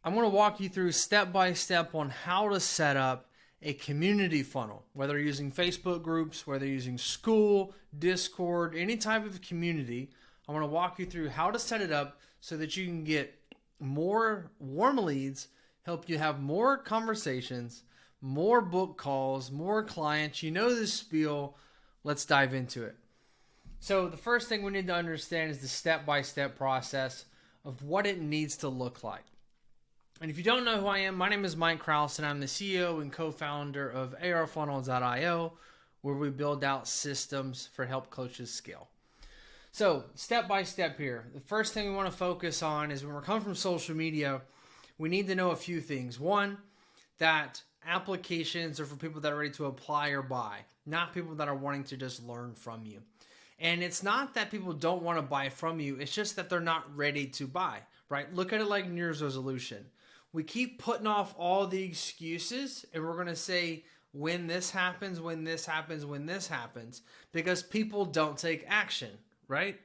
I'm going to walk you through step by step on how to set up a community funnel, whether you're using Facebook groups, whether you're using school, Discord, any type of community. I want to walk you through how to set it up so that you can get more warm leads, help you have more conversations, more book calls, more clients. You know the spiel. Let's dive into it. So the first thing we need to understand is the step-by-step process of what it needs to look like. And if you don't know who I am, my name is Mike Kraus, and I'm the CEO and co-founder of ARfunnels.io, where we build out systems for help coaches scale. So step by step here, the first thing we want to focus on is when we're coming from social media, we need to know a few things. One, that applications are for people that are ready to apply or buy, not people that are wanting to just learn from you. And it's not that people don't want to buy from you, it's just that they're not ready to buy, right? Look at it like New Year's resolution. We keep putting off all the excuses, and we're going to say when this happens, when this happens, when this happens, because people don't take action, right?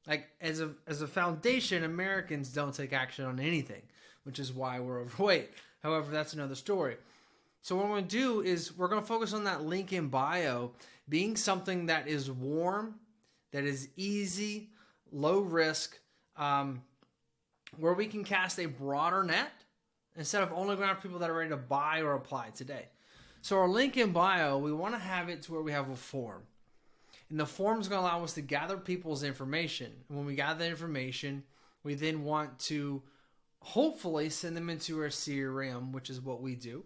Like as a foundation, Americans don't take action on anything, which is why we're overweight. However, that's another story. So what we're going to do is we're going to focus on that link in bio being something that is warm, that is easy, low risk, where we can cast a broader net instead of only going after people that are ready to buy or apply today. So our link in bio, we want to have it to where we have a form. And the form is going to allow us to gather people's information. And when we gather the information, we then want to hopefully send them into our CRM, which is what we do.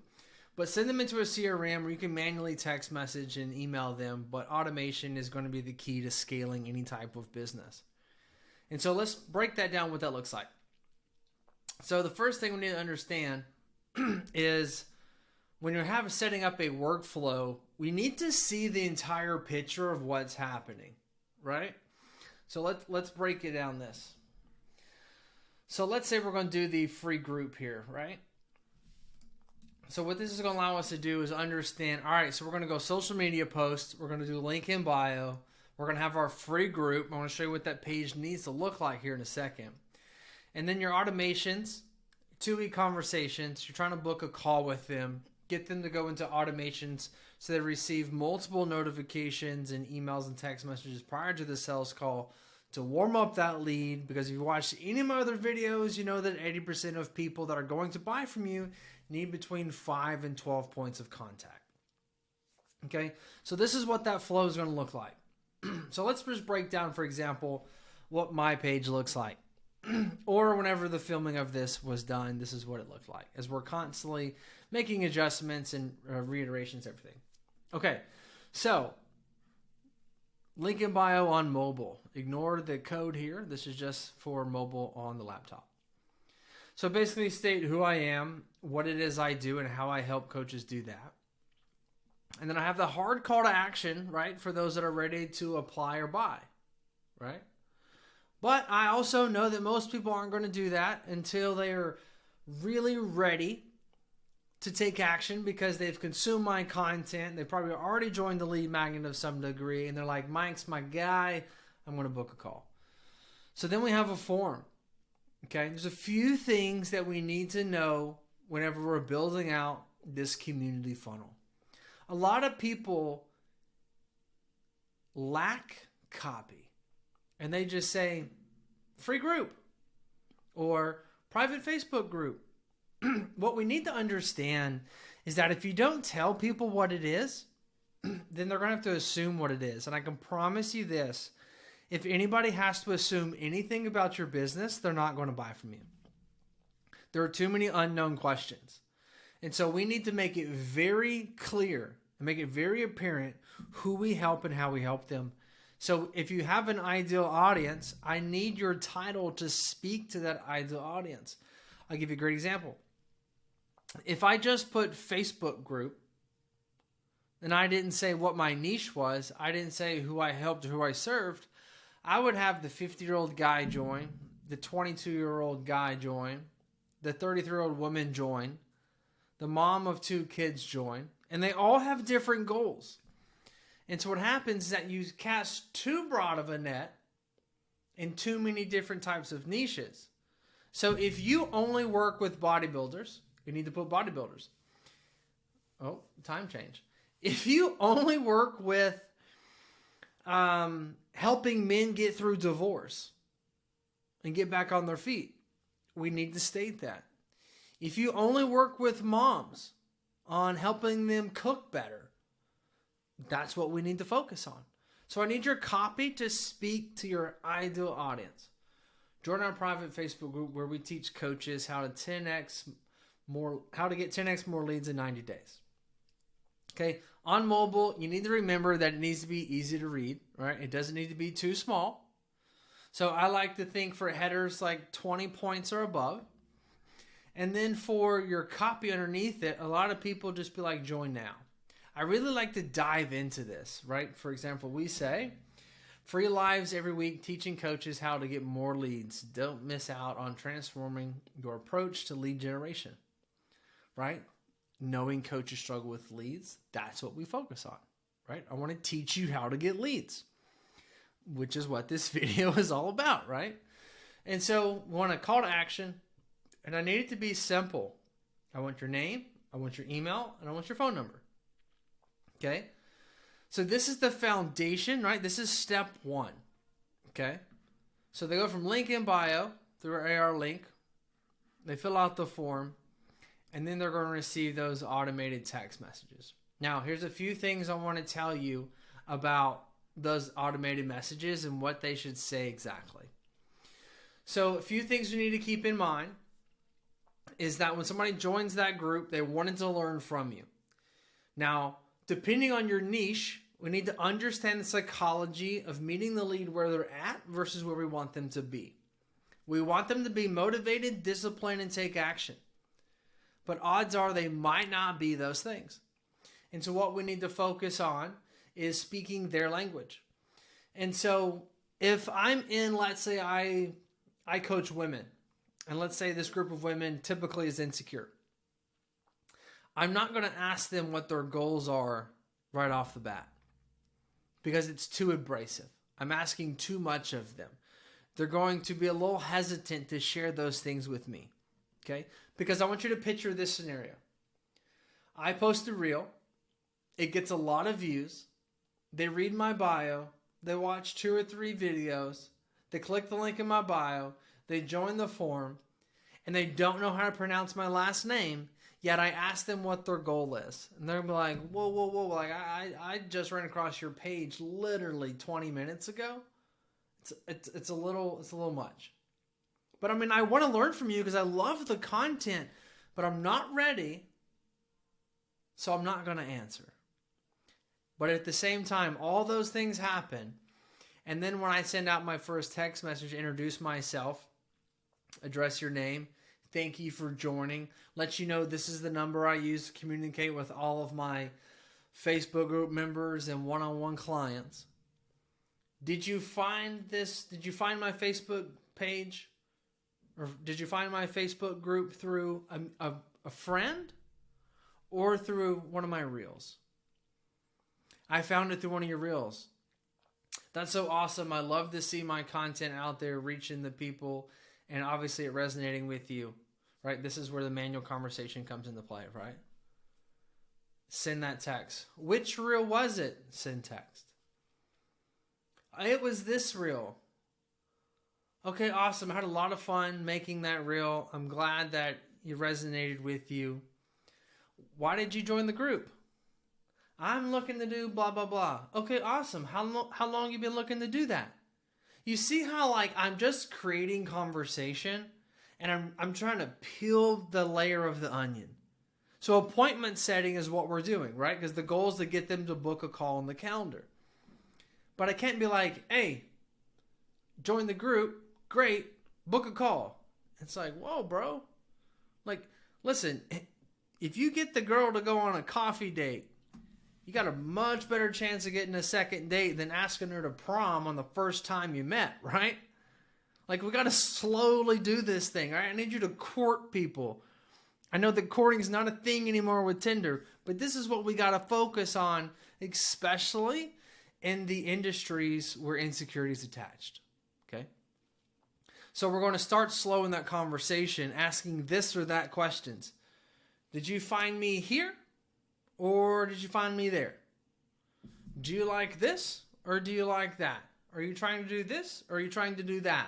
But send them into a CRM where you can manually text message and email them, but automation is going to be the key to scaling any type of business. And so let's break that down, what that looks like. So the first thing we need to understand is when you're setting up a workflow, we need to see the entire picture of what's happening, right? So let's break it down this. So let's say we're going to do the free group here, right? So what this is going to allow us to do is understand, all right, so we're going to go social media posts. We're going to do link in bio. We're going to have our free group. I want to show you what that page needs to look like here in a second. And then your automations, 2-week conversations. You're trying to book a call with them. Get them to go into automations so they receive multiple notifications and emails and text messages prior to the sales call to warm up that lead. Because if you watch any of my other videos, you know that 80% of people that are going to buy from you need between 5 and 12 points of contact. Okay, so this is what that flow is going to look like. So let's just break down, for example, what my page looks like. Or whenever the filming of this was done, this is what it looked like, as we're constantly making adjustments and reiterations, everything. Okay, so link in bio on mobile. Ignore the code here. This is just for mobile on the laptop. So basically state who I am, what it is I do, and how I help coaches do that. And then I have the hard call to action, right, for those that are ready to apply or buy, right? But I also know that most people aren't going to do that until they are really ready to take action because they've consumed my content. They probably already joined the lead magnet of some degree, and they're like, Mike's my guy. I'm going to book a call. So then we have a form. Okay, there's a few things that we need to know whenever we're building out this community funnel. A lot of people lack copy. And they just say, free group or private Facebook group. What we need to understand is that if you don't tell people what it is, then they're going to have to assume what it is. And I can promise you this, if anybody has to assume anything about your business, they're not going to buy from you. There are too many unknown questions. And so we need to make it very clear and make it very apparent who we help and how we help them. So if you have an ideal audience, I need your title to speak to that ideal audience. I'll give you a great example. If I just put Facebook group and I didn't say what my niche was, I didn't say who I helped or who I served, I would have the 50-year-old guy join, the 22-year-old guy join, the 33-year-old woman join, the mom of 2 kids join, and they all have different goals. And so what happens is that you cast too broad of a net in too many different types of niches. So if you only work with bodybuilders, you need to put bodybuilders. Oh, time change. If you only work with helping men get through divorce and get back on their feet, we need to state that. If you only work with moms on helping them cook better, that's what we need to focus on. So I need your copy to speak to your ideal audience. Join our private Facebook group where we teach coaches how to get 10x more leads in 90 days. Okay, on mobile, you need to remember that it needs to be easy to read, right? It doesn't need to be too small. So I like to think for headers like 20 points or above. And then for your copy underneath it, a lot of people just be like, join now. I really like to dive into this, right? For example, we say, free lives every week teaching coaches how to get more leads. Don't miss out on transforming your approach to lead generation, right? Knowing coaches struggle with leads, that's what we focus on, right? I want to teach you how to get leads, which is what this video is all about, right? And so we want a call to action, and I need it to be simple. I want your name, I want your email, and I want your phone number. Okay? So this is the foundation, right? This is step one. Okay? So they go from link in bio through our AR link. They fill out the form, and then they're going to receive those automated text messages. Now, here's a few things I want to tell you about those automated messages and what they should say exactly. So a few things we need to keep in mind is that when somebody joins that group, they wanted to learn from you. Now, depending on your niche, we need to understand the psychology of meeting the lead where they're at versus where we want them to be. We want them to be motivated, disciplined, and take action. But odds are they might not be those things. And so what we need to focus on is speaking their language. And so if I'm in, let's say I coach women, and let's say this group of women typically is insecure. I'm not going to ask them what their goals are right off the bat because it's too abrasive. I'm asking too much of them. They're going to be a little hesitant to share those things with me, okay? Because I want you to picture this scenario. I post a reel. It gets a lot of views. They read my bio. They watch 2 or 3 videos. They click the link in my bio. They join the forum. And they don't know how to pronounce my last name. Yet I ask them what their goal is. And they're going to be like, whoa. Like, I just ran across your page literally 20 minutes ago. It's a little much. But I mean, I want to learn from you because I love the content. But I'm not ready. So I'm not going to answer. But at the same time, all those things happen. And then when I send out my first text message, introduce myself, address your name, thank you for joining, let you know this is the number I use to communicate with all of my Facebook group members and one-on-one clients. Did you find this? Did you find my Facebook page? Or did you find my Facebook group through a friend or through one of my reels? I found it through one of your reels. That's so awesome. I love to see my content out there reaching the people and obviously it resonating with you, right? This is where the manual conversation comes into play, right? Send that text. Which reel was it? Send text. It was this reel. Okay, awesome. I had a lot of fun making that reel. I'm glad that it resonated with you. Why did you join the group? I'm looking to do blah, blah, blah. Okay, awesome. How long you been looking to do that? You see how like I'm just creating conversation and I'm trying to peel the layer of the onion. So appointment setting is what we're doing, right? Because the goal is to get them to book a call on the calendar. But I can't be like, hey, join the group. Great. Book a call. It's like, whoa, bro. Like, listen, if you get the girl to go on a coffee date, you got a much better chance of getting a second date than asking her to prom on the first time you met, right? Like, we got to slowly do this thing, all right? I need you to court people. I know that courting is not a thing anymore with Tinder, but this is what we got to focus on, especially in the industries where insecurity is attached, okay? So we're going to start slow in that conversation, asking this or that questions. Did you find me here or did you find me there? Do you like this or do you like that? Are you trying to do this or are you trying to do that?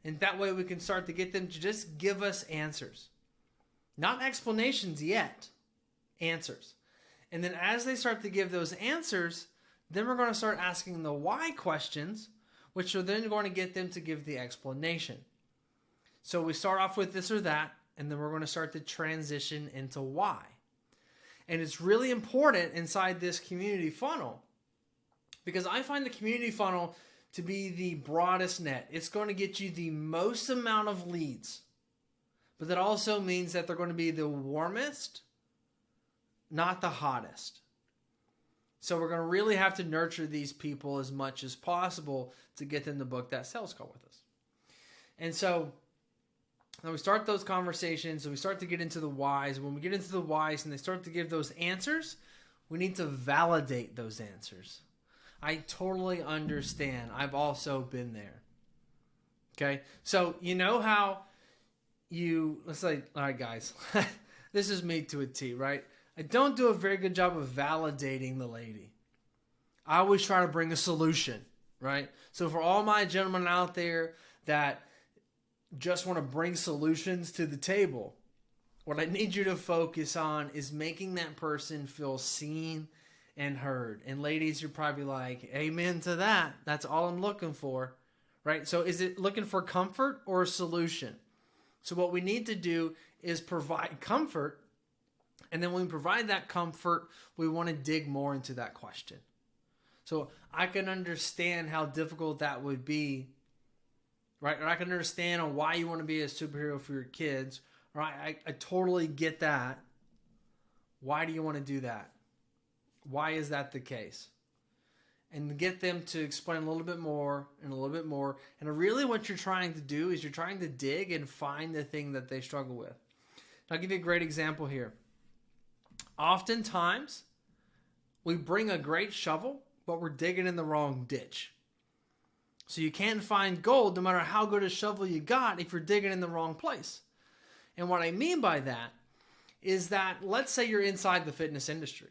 And that way we can start to get them to just give us answers. Not explanations yet, answers. And then as they start to give those answers, then we're going to start asking the why questions, which are then going to get them to give the explanation. So we start off with this or that, and then we're going to start to transition into why. And it's really important inside this community funnel, because I find the community funnel to be the broadest net. It's going to get you the most amount of leads, but that also means that they're going to be the warmest, not the hottest. So we're going to really have to nurture these people as much as possible to get them to book that sales call with us. And so now we start those conversations and we start to get into the whys. When we get into the whys and they start to give those answers, we need to validate those answers. I totally understand. I've also been there. Okay? So you know how let's say, all right, guys, this is me to a T, right? I don't do a very good job of validating the lady. I always try to bring a solution, right? So for all my gentlemen out there that just want to bring solutions to the table, what I need you to focus on is making that person feel seen and heard. And ladies, you're probably like, amen to that. That's all I'm looking for, right? So is it looking for comfort or a solution? So what we need to do is provide comfort. And then when we provide that comfort, we want to dig more into that question. So I can understand how difficult that would be, right? Or I can understand why you want to be a superhero for your kids. Right? I totally get that. Why do you want to do that? Why is that the case? And get them to explain a little bit more and a little bit more. And really what you're trying to do is you're trying to dig and find the thing that they struggle with. I'll give you a great example here. Oftentimes, we bring a great shovel, but we're digging in the wrong ditch. So you can't find gold no matter how good a shovel you got if you're digging in the wrong place. And what I mean by that is that let's say you're inside the fitness industry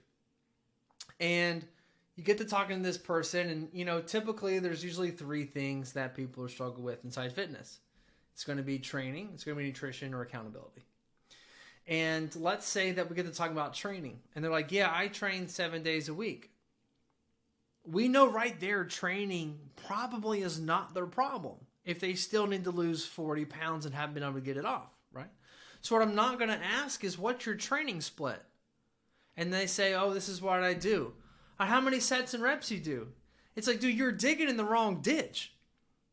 and you get to talking to this person and, typically there's usually 3 things that people struggle with inside fitness. It's going to be training, it's going to be nutrition, or accountability. And let's say that we get to talk about training and they're like, yeah, I train 7 days a week. We know right there training probably is not their problem if they still need to lose 40 pounds and haven't been able to get it off, right? So what I'm not going to ask is what's your training split? And they say, oh, this is what I do. Or how many sets and reps you do? It's like, dude, you're digging in the wrong ditch.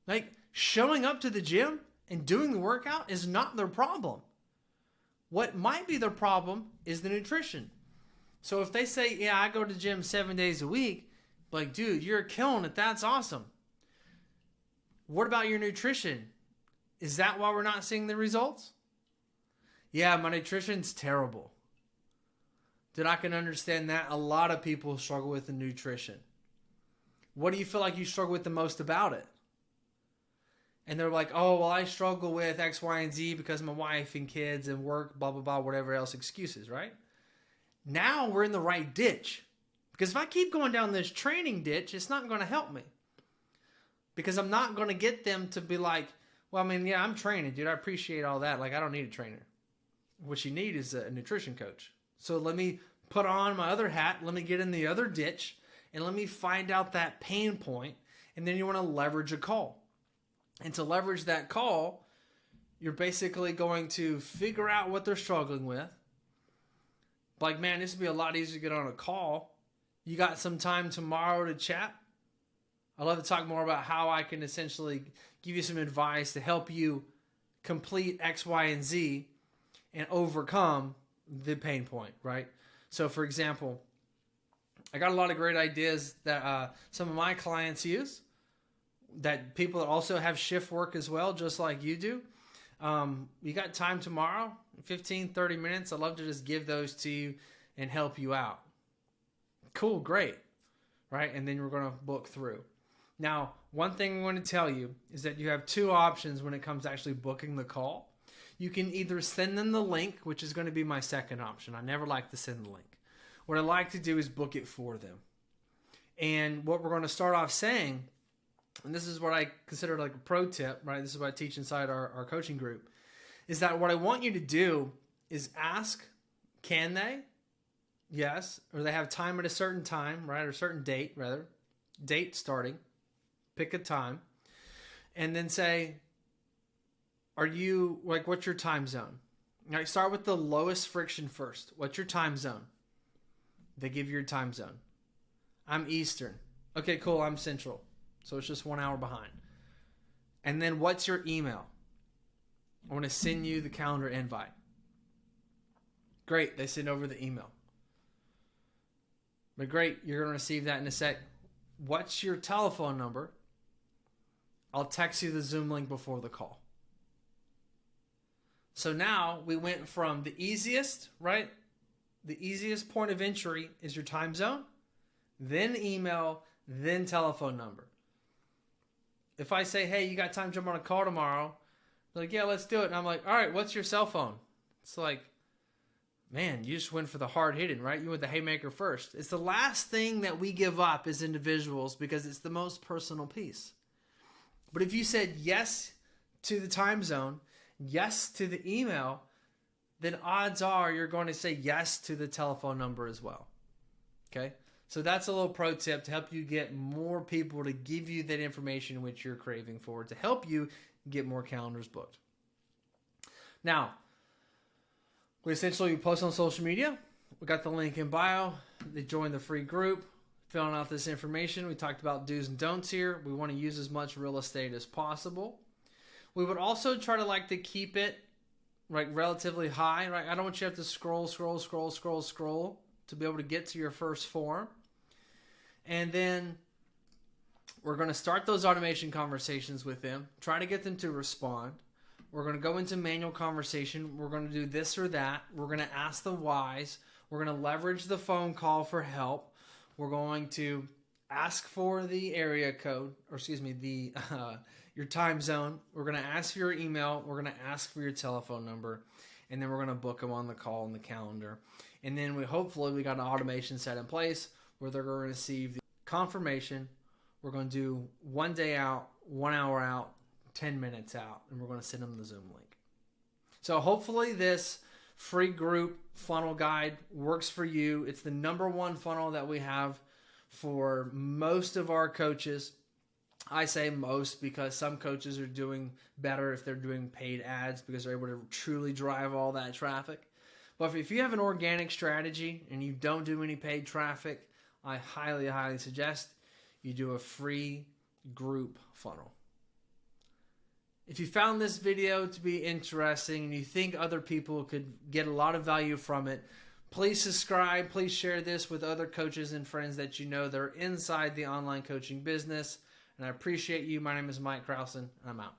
Like showing up to the gym and doing the workout is not their problem. What might be their problem is the nutrition. So if they say, yeah, I go to the gym 7 days a week, like, dude, you're killing it. That's awesome. What about your nutrition? Is that why we're not seeing the results? Yeah, my nutrition's terrible. Dude, I can understand that. A lot of people struggle with the nutrition. What do you feel like you struggle with the most about it? And they're like, oh, well, I struggle with X, Y, and Z because of my wife and kids and work, blah, blah, blah, whatever else excuses, right? Now we're in the right ditch. Because if I keep going down this training ditch, it's not going to help me. Because I'm not going to get them to be like, well, I mean, yeah, I'm training, dude. I appreciate all that. Like, I don't need a trainer. What you need is a nutrition coach. So let me put on my other hat. Let me get in the other ditch. And let me find out that pain point. And then you want to leverage a call. And to leverage that call, you're basically going to figure out what they're struggling with. Like, man, this would be a lot easier to get on a call. You got some time tomorrow to chat? I'd love to talk more about how I can essentially give you some advice to help you complete X, Y, and Z and overcome the pain point, right? So, for example, I got a lot of great ideas that some of my clients use, that people that also have shift work as well, just like you do. You got time tomorrow, 15, 30 minutes. I'd love to just give those to you and help you out. Cool, great, right? And then we're going to book through. Now, one thing I want to tell you is that you have two options when it comes to actually booking the call. You can either send them the link, which is going to be my second option. I never like to send the link. What I like to do is book it for them. And what we're going to start off saying, and this is what I consider like a pro tip, right? This is what I teach inside our coaching group, is that what I want you to do is ask, can they? Yes. Or they have time at a certain time, right? Or a certain date, rather. Date starting. Pick a time. And then say, are you, like, what's your time zone? Now, start with the lowest friction first. What's your time zone? They give you your time zone. I'm Eastern. Okay, cool. I'm Central. So it's just 1 hour behind. And then what's your email? I want to send you the calendar invite. Great. They send over the email. But great. You're going to receive that in a sec. What's your telephone number? I'll text you the Zoom link before the call. So now we went from the easiest, right? The easiest point of entry is your time zone, then email, then telephone number. If I say, hey, you got time to jump on a call tomorrow? They're like, yeah, let's do it. And I'm like, all right, what's your cell phone? It's like, man, you just went for the hard hitting, right? You went the haymaker first. It's the last thing that we give up as individuals because it's the most personal piece. But if you said yes to the time zone, yes to the email, then odds are you're going to say yes to the telephone number as well. Okay? So that's a little pro tip to help you get more people to give you that information which you're craving for, to help you get more calendars booked. Now, we essentially post on social media. We got the link in bio. They join the free group, filling out this information. We talked about do's and don'ts here. We want to use as much real estate as possible. We would also try to like to keep it relatively high, right? I don't want you to have to scroll to be able to get to your first form. And then we're going to start those automation conversations with them, try to get them to respond. We're going to go into manual conversation. We're going to do this or that. We're going to ask the whys. We're going to leverage the phone call for help. We're going to ask for the area code, or excuse me, your time zone. We're going to ask for your email. We're going to ask for your telephone number. And then we're going to book them on the call in the calendar. And then hopefully we got an automation set in place where they're going to receive the confirmation. We're going to do 1 day out, 1 hour out, 10 minutes out, and we're going to send them the Zoom link. So hopefully this free group funnel guide works for you. It's the #1 funnel that we have for most of our coaches. I say most because some coaches are doing better if they're doing paid ads because they're able to truly drive all that traffic. But if you have an organic strategy and you don't do any paid traffic, I highly, highly suggest you do a free group funnel. If you found this video to be interesting and you think other people could get a lot of value from it, please subscribe. Please share this with other coaches and friends that you know that are inside the online coaching business. And I appreciate you. My name is Mike Krausen, and I'm out.